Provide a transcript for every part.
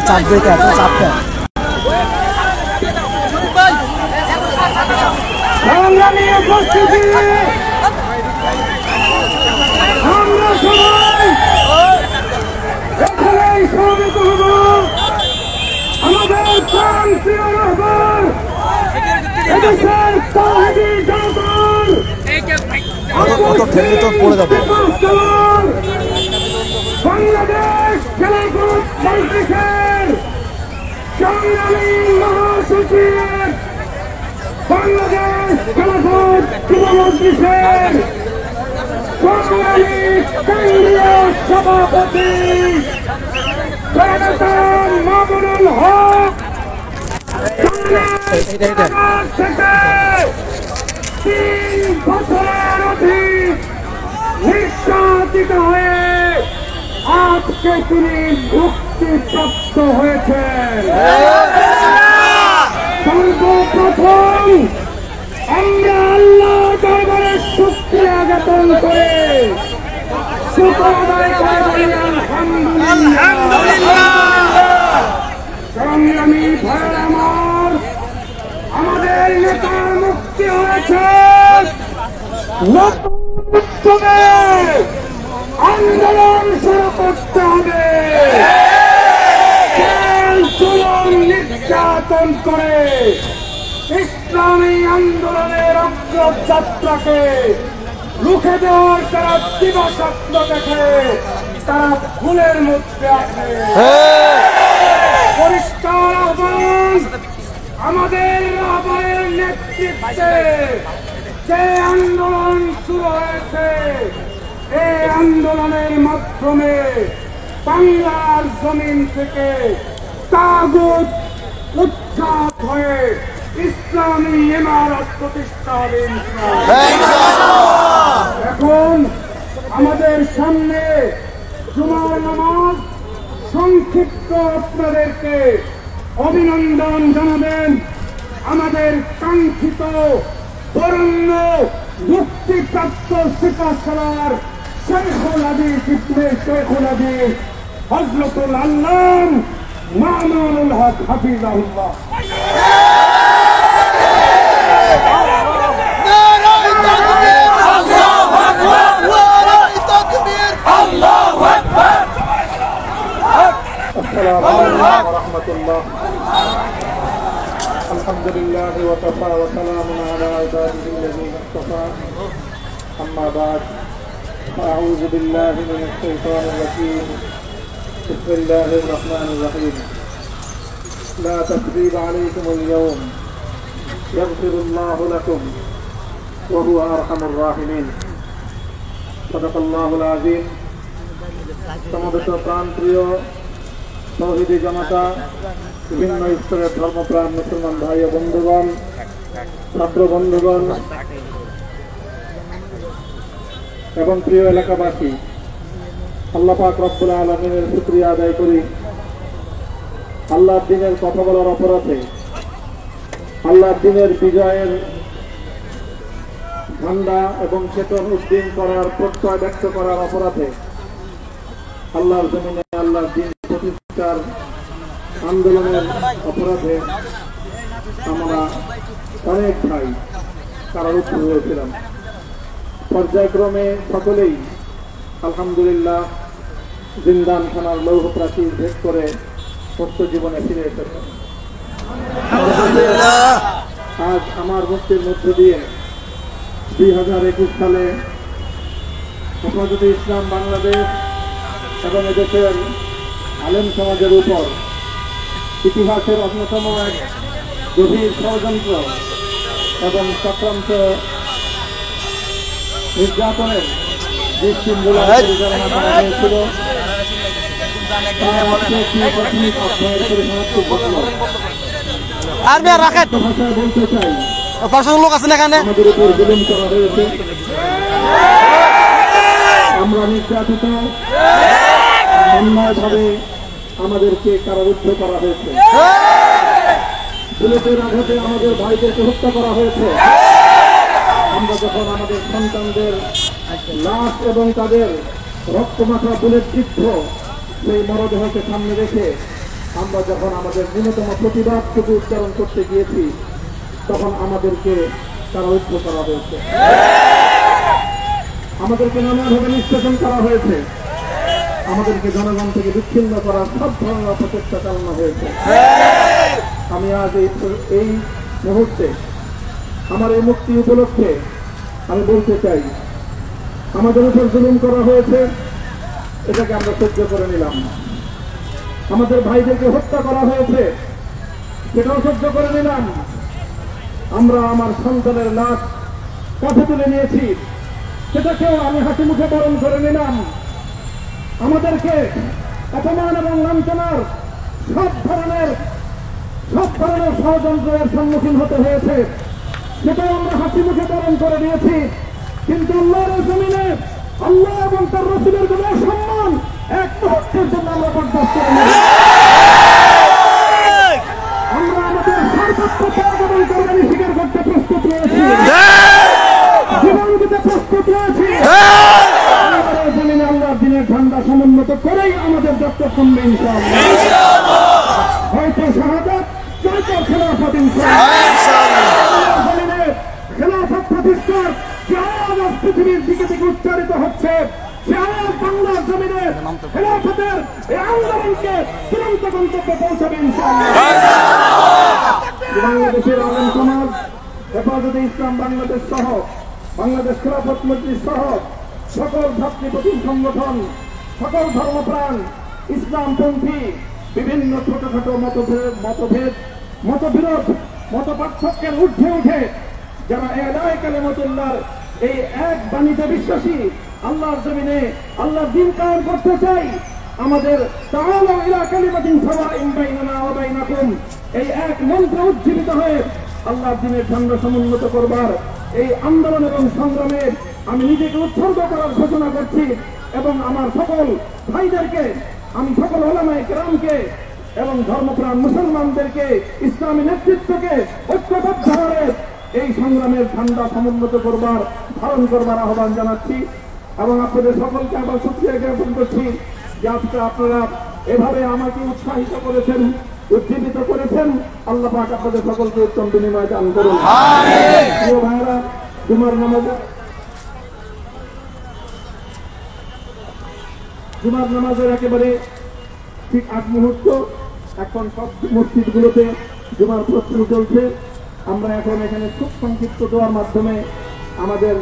চাপ দিতে এত চাপটা সংগ্রামী উপস্থিতি আমরা সবাই এখানেই সমবেত হব আমাদের প্রান্তীয় রাহবার এদেশের তাওহীদি জনতার কত ঠেলে তো পড়ে যাবে বাংলাদেশ খেলাফত মজলিসের সংগ্রামী মহাসচিব বাংলাদেশ খেলাফত যুব মজলিসের সংগ্রামী কেন্দ্রীয় সভাপতি জনতার মামুনুল হক থেকে 3 বছরের অধিক নির্যাতিত হয়ে আজকে তিনি মুক্তিপ্রাপ্ত হয়েছেন। সর্বপ্রথম আমরা আল্লাহ দরবারে শুকরিয়া জ্ঞাপন করে সংগ্রামী ভাইয়েরা আমার, আমাদের নেতার মুক্তি হয়েছে। আন্দোলন শুরু করতে হবে, নির্যাতন করে ইসলামী আন্দোলনের অগ্রযাত্রাকে রুখে দেওয়ার তারা দিবাস্বপ্ন দেখে, তারা ভুলের মধ্যে আছে। পরিষ্কার আহ্বান, আমাদের রাহবারের নেতৃত্বে যে আন্দোলন শুরু হয়েছে, এই আন্দোলনের মাধ্যমে বাংলার জমিন থেকে তাগুত উৎখাত হয়ে ইসলামী ইমারত প্রতিষ্ঠা হবে। এখন আমাদের সামনে জুমার নামাজ, সংক্ষিপ্ত আপনাদেরকে অভিনন্দন জানাবেন আমাদের কাঙ্ক্ষিত বরেণ্য মুক্তিপ্রাপ্ত সিপাহসালার শেখুল হাদিস ইবনে শেখুল হাদিস হযরতুল আল্লাম মামুনুল হক হাফিজাহুল্লাহ। আসসালামু আলাইকুম ওয়া রাহমাতুল্লাহ। আলহামদুলিল্লাহ ওয়া কাফা ওয়া সালামুন আলা ইবাদিহিল্লাযীনা ইসতাফা। আম্মা বা'দ, আউযু বিল্লাহি মিনাশ শাইতানির রাজীম। বিসমিল্লাহির রাহমানির রাহিম। লা তাকযিবা আলাইকুমুল ইয়াওম ইয়াগফিরুল্লাহু লাকুম ওয়া হুয়া আরহামুর রাহিমিন। সাদাকাল্লাহুল আযীম। সমবেত প্রাণপ্রিয় তাওহীদি জনতা, বিভিন্ন স্তরের ধর্মপ্রাণ মুসলমান ভাই ও বন্ধুগণ, ছাত্র বন্ধুগণ এবং প্রিয় এলাকাবাসী, আল্লাহ পাক রব্বুল আলামিনের শুকরিয়া আদায় করি। আল্লাহর দ্বীনের কথা বলার অপরাধে, আল্লাহর দ্বীনের বিজয়ের ঝান্ডা এবং চেতন উদ্দীন করার প্রত্যয় ব্যক্ত করার অপরাধে আল্লাহর জমিনে আল্লাহর দ্বীন প্রতিষ্ঠার আন্দোলনের অপরাধে আমরা অনেক ভাই কারারুদ্ধ হয়েছিলাম। পর্যায়ক্রমে সকলেই আলহামদুলিল্লাহ জিন্দান খানার লৌহ প্রাচীর ভেদ করে সুস্থ জীবনে ফিরে এসেছেন। আজ আমার মুক্তির মধ্য দিয়ে 2021 সালে হেফাজতে ইসলাম বাংলাদেশ এবং এদেশের আলেম সমাজের উপর ইতিহাসের অন্যতম এক গভীর ষড়যন্ত্র এবং চক্রান্ত নির্যাতনের যে সিম্বল পরিচালনা করা হয়েছিল, বলতে চাই আমাদের উপর জুলুম করা হয়েছে। আমরা নির্যাতিত, অন্যায়ভাবে আমাদেরকে কারারুদ্ধ করা হয়েছে, বুলেটের আঘাতে আমাদের ভাইদেরকে হত্যা করা হয়েছে। আমরা যখন আমাদের সন্তানদের লাশ এবং তাদের রক্তমাখা বুলেট বিদ্ধ সেই মরদেহকে সামনে রেখে আমরা যখন আমাদের ন্যূনতম প্রতিবাদটুকু উচ্চারণ করতে গিয়েছি, তখন আমাদেরকে কারারুদ্ধ করা হয়েছে, আমাদেরকে নানাভাবে নিষ্কাশন করা হয়েছে, আমাদেরকে জনগণ থেকে বিচ্ছিন্ন করার সব ধরনের অপচেষ্টা চালানো হয়েছে। আমি আজ এই মুহূর্তে আমার এই মুক্তি উপলক্ষে আমি বলতে চাই, আমাদের উপর জুলুম করা হয়েছে, এটাকে আমরা সহ্য করে নিলাম। আমাদের ভাইদেরকে হত্যা করা হয়েছে, সেটাও সহ্য করে নিলাম। আমরা আমার সন্তানের লাশ কাঁধে তুলে নিয়েছি, সেটাকেও আমি হাসি মুখে বরণ করে নিলাম। আমাদেরকে অপমান এবং লাঞ্ছনার সব ধরনের ষড়যন্ত্রের সম্মুখীন হতে হয়েছে, সেটাও আমরা হাসি মুখে বরণ করে দিয়েছি। কিন্তু আল্লাহর জমিনে আল্লাহ এবং তার রাসূলের কোন সম্মান এক মুহূর্তের জন্য আমরা বরদাস্ত করি না। আমরা আমাদের সর্বোচ্চ ত্যাগ এবং কোরবানি স্বীকার করতে প্রস্তুত রয়েছি, জীবন দিতে প্রস্তুত রয়েছি। আল্লাহর জমিনে আল্লাহর দিনের ঝান্ডা সমুন্নত করেই আমাদের যাত্রা থামবে ইনশাআল্লাহ। হয়তো শাহাদাত, নয়তো খেলাফত ইনশাআল্লাহ। জমিনে খেলাফত প্রতিষ্ঠার যে আওয়াজ পৃথিবীর দিকে থেকে উচ্চারিত হচ্ছে, সে আওয়াজ বাংলার জমিনে খেলাফতের এই আন্দোলনকে চূড়ান্ত গন্তব্যে পৌঁছাবে ইনশাআল্লাহ। বাংলাদেশের আলেম সমাজ, হেফাজতে ইসলাম বাংলাদেশ সহ বাংলাদেশ খেলাফত মজলিস সহ সকল ভাতৃপ্রতিম সংগঠন, সকল ধর্মপ্রাণ, ইসলামপন্থী বিভিন্ন ছোটখাটো মতভেদ, মতবিরোধ, মত পার্থক্যের ঊর্ধ্বে উঠে যারা এলায়ে কালিমাতুল্লাহর এই এক বাণীতে বিশ্বাসী, আল্লাহর জমিনে আল্লাহর দ্বীন কায়েম করতে চাই, আমাদের তাআলা ইলা কালিমাতিন সাওয়াইন বাইনানা ওয়া বাইনাকুম এই এক মন্ত্র উজ্জীবিত হয়ে আল্লাহর দ্বীনের ঝান্ডা সমুন্নত করবার এই আন্দোলন এবং সংগ্রামে আমি নিজেকে উৎসর্গ করার ঘোষণা করছি। এবং আমার সকল ভাইদেরকে, আমি সকল উলামায়ে কেরামকে এবং ধর্মপ্রাণ মুসলমানদেরকে, ইসলামী নেতৃত্বকে ঐক্যবদ্ধ হয়ে এই সংগ্রামের ঝান্ডা সমুন্নত করবার, ধারণ করবার আহ্বান জানাচ্ছি। এবং আপনাদের সকলকে আবার শুকরিয়া জ্ঞাপন করছি যে আজকে আপনারা এভাবে আমাকে উৎসাহিত করেছেন, উজ্জীবিত করেছেন। আল্লাহ পাক আপনাদের সকলকে উত্তম বিনিময় দান করুন। প্রিয় ভাইরা, জুমার নামাজের একেবারে ঠিক আগ মুহূর্ত, এখন সব মসজিদগুলোতে জুমার প্রস্তুতি চলছে। আমরা এখন এখানে খুব সংক্ষিপ্ত দোয়ার মাধ্যমে আমাদের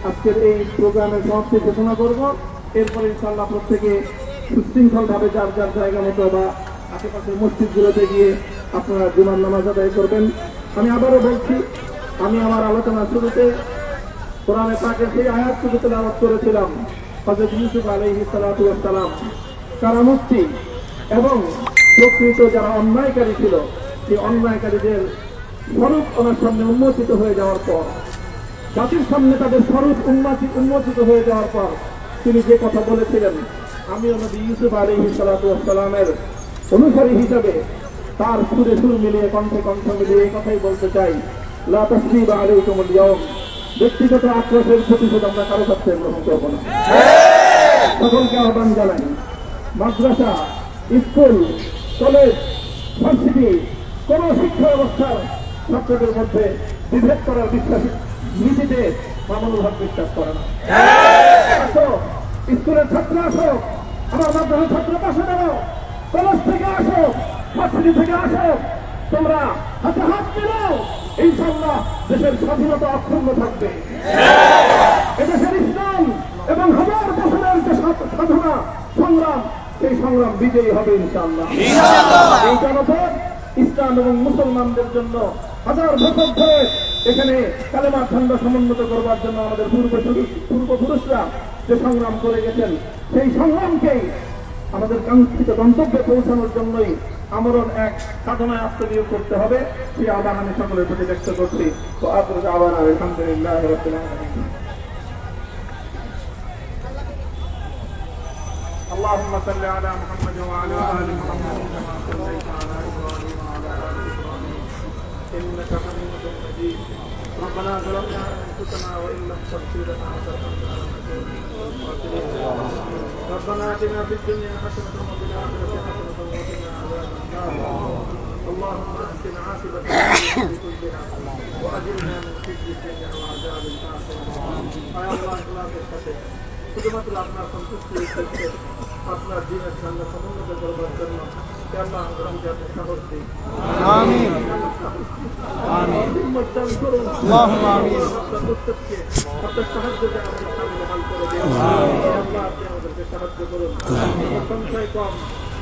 আজকের এই প্রোগ্রামের সমাপ্তি ঘোষণা করব। এরপরে ইনশাআল্লাহ প্রত্যেকে সুশৃঙ্খলভাবে যার যার জায়গা মতো বা আশেপাশের মসজিদগুলোতে গিয়ে আপনারা জুমার নামাজ আদায় করবেন। আমি আবারও বলছি, আমি আমার আলোচনার শুরুতে কোরআনে পাকের সেই আয়াতটুকু তেলাওয়াত করেছিলাম, হযরত ইউসুফ আলাইহিস সালাতু ওয়াস সালাম কারামুক্তি এবং প্রকৃত যারা অন্যায়কারী ছিল, সেই অন্যায়কারীদের স্বরূপ ওনার সামনে উন্মোচিত হয়ে যাওয়ার পর, জাতির সামনে তাদের স্বরূপ উন্মোচিত হয়ে যাওয়ার পর তিনি যে কথা বলেছিলেন, আমিও নবী ইউসুফ আলাইহিস সালাতু ওয়াস সালামের অনুসারী হিসাবে তার সুরে সুর মিলিয়ে, কণ্ঠে কণ্ঠ মিলিয়ে এই কথাই বলতে চাই, লা তাসরিবা আলাইকুমুল ইয়াওম। ব্যক্তিগত আক্রোশের প্রতিশোধ আমরা কারো কাছে গ্রহণ করব না। সকলকে আহ্বান জানাই, মাদ্রাসা, স্কুল, কলেজ, ভার্সিটি কোন শিক্ষা ব্যবস্থার ছাত্রদের মধ্যে বিভেদ করার বিশ্বাসী নীতিতে মামুনুল হক বিশ্বাস করে না। আসো, স্কুলের ছাত্র আসো, আমার মাদ্রাসার ছাত্র পাশে দাঁড়াও, কলেজ থেকে আসো, ভার্সিটি থেকে আসো, তোমরা হাতে হাত মিলাও, ইনশাআল্লাহ দেশের স্বাধীনতা অক্ষুণ্ণ থাকবে। এদেশের ইসলাম এবং হাজার বছরের যে সাধনা সংগ্রাম, সেই সংগ্রাম বিজয়ী হবে ইনশাআল্লাহ। এই জনপদ ইসলাম এবং মুসলমানদের জন্য হাজার বছর ধরে এখানে কালেমার ঝান্ডা সমুন্নত করবার জন্য আমাদের পূর্বপুরুষরা যে সংগ্রাম করে গেছেন, সেই সংগ্রামকেই আমাদের কাঙ্ক্ষিত গন্তব্যে পৌঁছানোর জন্যই আমরণ এক সাধনায় আত্মনিয়োগ করতে হবে। সেই আহ্বান আমি সকলের প্রতি ব্যক্ত করছি। তো আপনাদের আহ্বান, আলহামদুলিল্লাহ রাব্বিল আলামিন। اللهم صل على محمد وعلى آل محمد كما صليت على إبراهيم وعلى آل إبراهيم إنك حميد مجيد ربنا ظلمنا أنفسنا وإن لم تغفر لنا وترحمنا لنكونن من الخاسرين ربنا آتنا في الدنيا حسنة وفي الآخرة حسنة وقنا عذاب النار اللهم أحسن عاقبتنا في كلها وأجرنا من خزي الدنيا وعذاب الآخرة يا الله إخلاص الخير শুধুমাত্র আপনার সন্তুষ্টি উদ্দেশ্যে আপনার দিনের সামনে সমুন্নত করবার জন্য আল্লাহ আমাদেরকে যাতে সাহস দিন আমিন আমিন মতদান করুন আল্লাহুম্মা আমিন সন্তুষ্টকে আপনার সাহায্যে আমাদের সামনে হাল করে দিন আল্লাহ আপনি আমাদেরকে সাহায্য করুন সংখ্যায় কম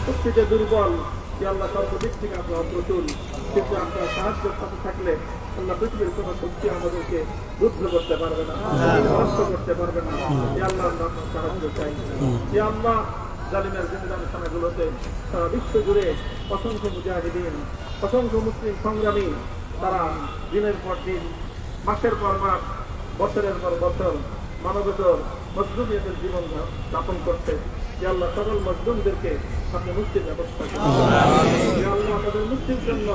শক্তিতে দুর্বল যে আল্লাহ সর্বদিক থেকে আমরা অপ্রতুল কিন্তু আপনার সাহায্যের সাথে থাকলে আল্লাহ পৃথিবীর কোন শক্তি আমাদেরকে রুদ্ধ করতে পারবে না নষ্ট করতে পারবে না আল্লাহ আমরা আপনার সাহায্য চাই যে আল্লাহ জালিমের জিন্দান খানাগুলোতে সারা বিশ্ব জুড়ে অসংখ্য মুজাহিদিন অসংখ্য মুসলিম সংগ্রামী তারা দিনের পর দিন মাসের পর মাস বছরের পর বছর মানবতার মজলুমিয়তের জীবন যাপন করছে যে আল্লাহ সকল মজলুমদেরকে আপনি মুক্তির ব্যবস্থা করুন যে আল্লাহ তাদের মুক্তির জন্য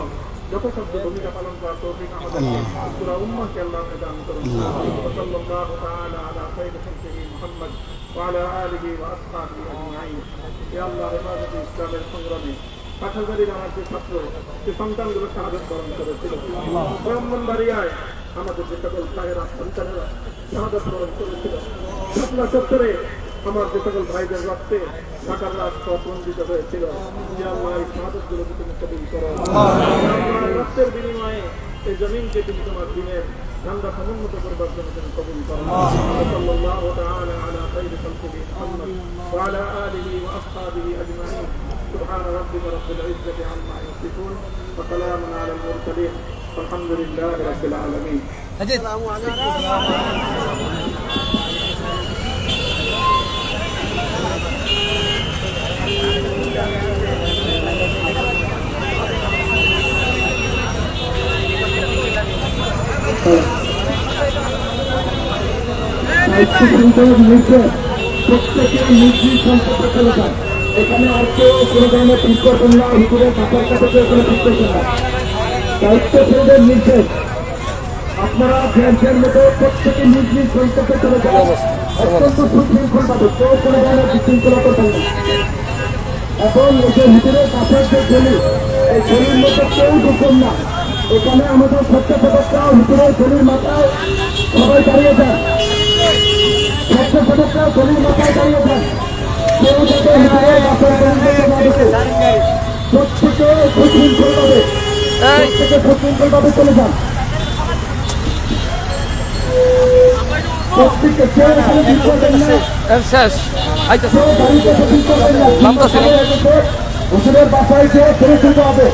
যথাসাধ্য ভূমিকা পালন করার তৌফিক আমাদেরকে পুরা উম্মাহকে আল্লাহ দান করুন সাল্লাল্লাহু তাআলা আলা খায়রি খালকিহি মুহাম্মদ ওয়া আলা আলিহি ওয়া আসহাবিহি আজমাইন ইয়া আল্লাহ ইবাদত ইসলামের সংগ্রামে পাঠালবাড়ির আমার যে ছাত্র যে সন্তানগুলো শাহাদাত বরণ করেছিল ব্রাহ্মণবাড়িয়ায় আমাদের যে সকল ভাইয়েরা সন্তানেরা শাহাদাত বরণ করেছিল শাপলা চত্বরে আমার যে সকল ভাইদের রক্তে ঢাকার রাজপথ বঞ্চিত হয়েছিল যে আল্লাহ এই শাহাদাতগুলোকে তুমি কবুল করো রক্তের বিনিময়ে এই জমিনকে তুমি তোমার দিনের ঝান্ডা সমুন্নত করবার জন্য তুমি কবুল করো সাল্লাল্লাহু তাআলা আলা খায়রি খালকিহি মুহাম্মদ ওয়া আলা আলিহি ওয়া আসহাবিহি আজমাইন سبحان ربك رب العزة عما يصفون وسلام على المرسلين والحمد لله رب العالمين السلام প্রত্যেকের নিজ সম্পর্ক চলে যায় এখানে আর কেউ কোনো ধরনের ঠিক করবেন না হুকুরের কাছার কাছে কেউ কোনো ঠিক করবেন না দায়িত্বশীলদের নির্দেশ আপনারা ব্যাংকের মতো প্রত্যেকে নিজ নিজ সম্পর্কে চলে যান অত্যন্ত সুশৃঙ্খল ভাবে কেউ কোনো ধরনের বিশৃঙ্খলা করবেন না এখন এসে হুকুরের কাছার যে গলি এই গলির মধ্যে কেউ ঢুকবেন না এখানে আমাদের স্বেচ্ছাসেবকরা হুকুরের গলির মাথায় সবাই দাঁড়িয়ে যান স্বেচ্ছাসেবকরা গলির মাথায় দাঁড়িয়ে যান প্রত্যেকে চলে যান বাসায় গিয়ে ছেড়ে তুলতে হবে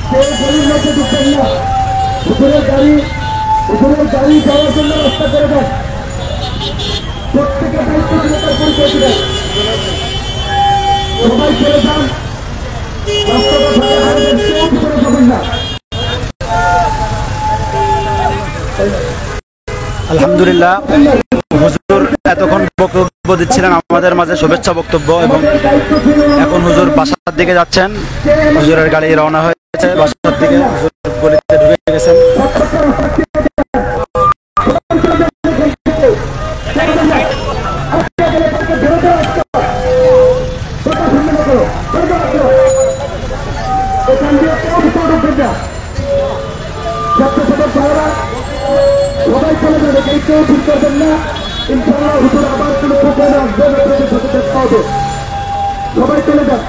কেউ গলির মধ্যে ঢুকবেন না উপরের গাড়ি যাওয়ার জন্য রাস্তা করে দেন প্রত্যেকে দায়িত্বশীলতার পরিচয় দিবেন সবাই চলে যান রাস্তাটা কেউ ভিতরে যাবেন না আলহামদুলিল্লাহ হুজুর এতক্ষণ বক্তব্য দিচ্ছিলেন আমাদের মাঝে শুভেচ্ছা বক্তব্য এবং এখন হুজুর বাসার দিকে যাচ্ছেন হুজুরের গাড়ি রওনা হয়েছে বাসার দিকে হুজুর গলিতে ঢুকে গেছেন সবাই চলে যাবে কেউ ঠিক করবেন না ইনশাআল্লাহ হুজুর আবার কোনো প্রোগ্রামে আসবেন আপনাদের সাথে দেখা হবে সবাই চলে যান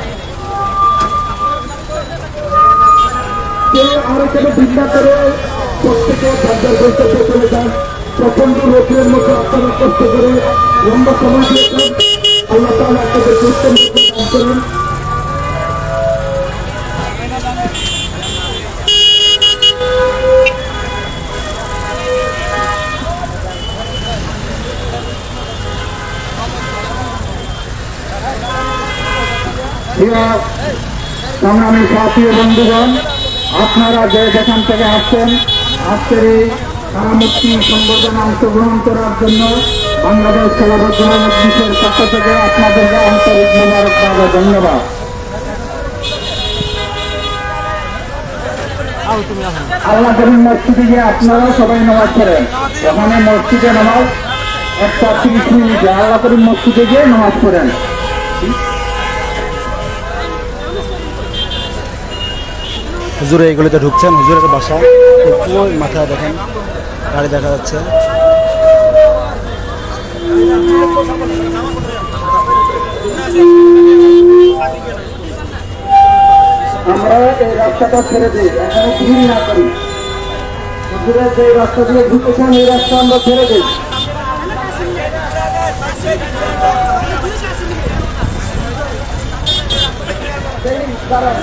কেউ আর এখানে চিন্তা করে প্রত্যেকে বাজার গন্তব্যে চলে যান প্রচন্ড রোদের মতো আপনারা কষ্ট করে লম্বা সময় দিয়েছেন আল্লাহ তাআলা আপনাদের কষ্টের মধ্যে দান করেন সংগ্রামী সাথী বন্ধুগণ আপনারা যে যেখান থেকে আসছেন আজকের এই কারামুক্তি সংবর্ধনা অংশগ্রহণ করার জন্য বাংলাদেশ খেলাফত মজলিসের পক্ষ থেকে আপনাদেরকে আন্তরিক মোবারকবাদ ও ধন্যবাদ। আল্লাহ করিম মসজিদে গিয়ে আপনারা সবাই নামাজ পড়েন। ওখানে মসজিদে নামাজ 1:30 মিনিটে আল্লাহ করিম মসজিদে গিয়ে নামাজ পড়েন। হুজুর এইগুলিতে ঢুকছেন, হুজুরের বাসা ওই মাথায় দেখেন গাড়ি দেখা যাচ্ছে। আমরা এই রাস্তাটা ছেড়ে দিই, এখানে ভিড় না করি। হুজুরের যে রাস্তা দিয়ে ঢুকেছেন এই রাস্তা আমরা ছেড়ে দিই। দাঁড়ান।